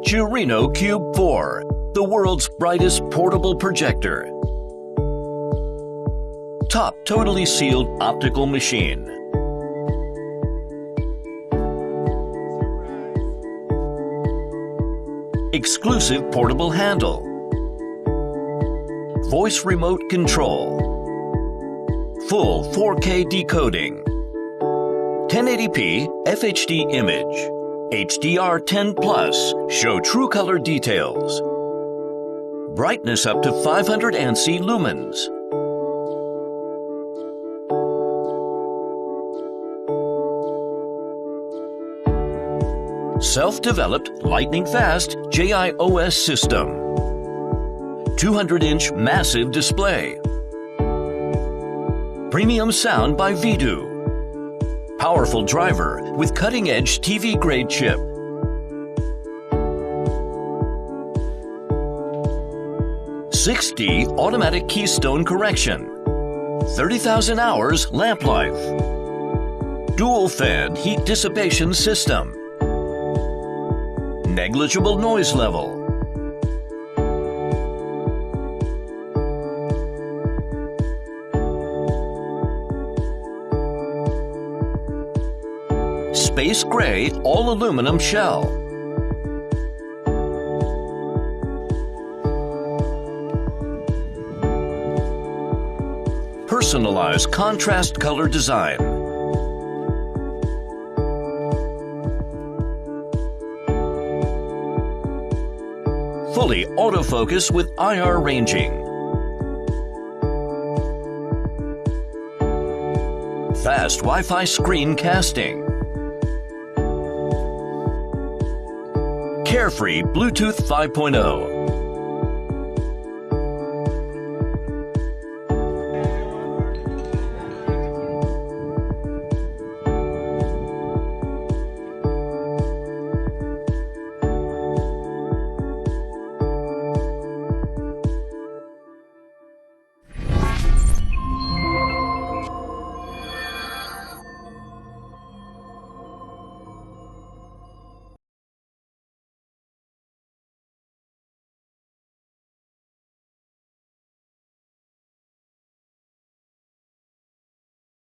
JIRENO CUBE4, the world's brightest portable projector. Top totally sealed optical machine. Exclusive portable handle. Voice remote control. Full 4K decoding. 1080p FHD image. HDR10+ show true color details. Brightness up to 500 ANSI Lumens. Self-developed lightning-fast JIOS system. 200-inch massive display. Premium sound by VIDU. Powerful driver with cutting-edge TV-grade chip. '6D automatic keystone correction. 30,000 hours lamp life. Dual fan heat dissipation system. Negligible noise level. Space gray all aluminum shell. Personalized contrast color design. Fully autofocus with IR ranging. Fast Wi-Fi screen casting. Carefree Bluetooth 5.0.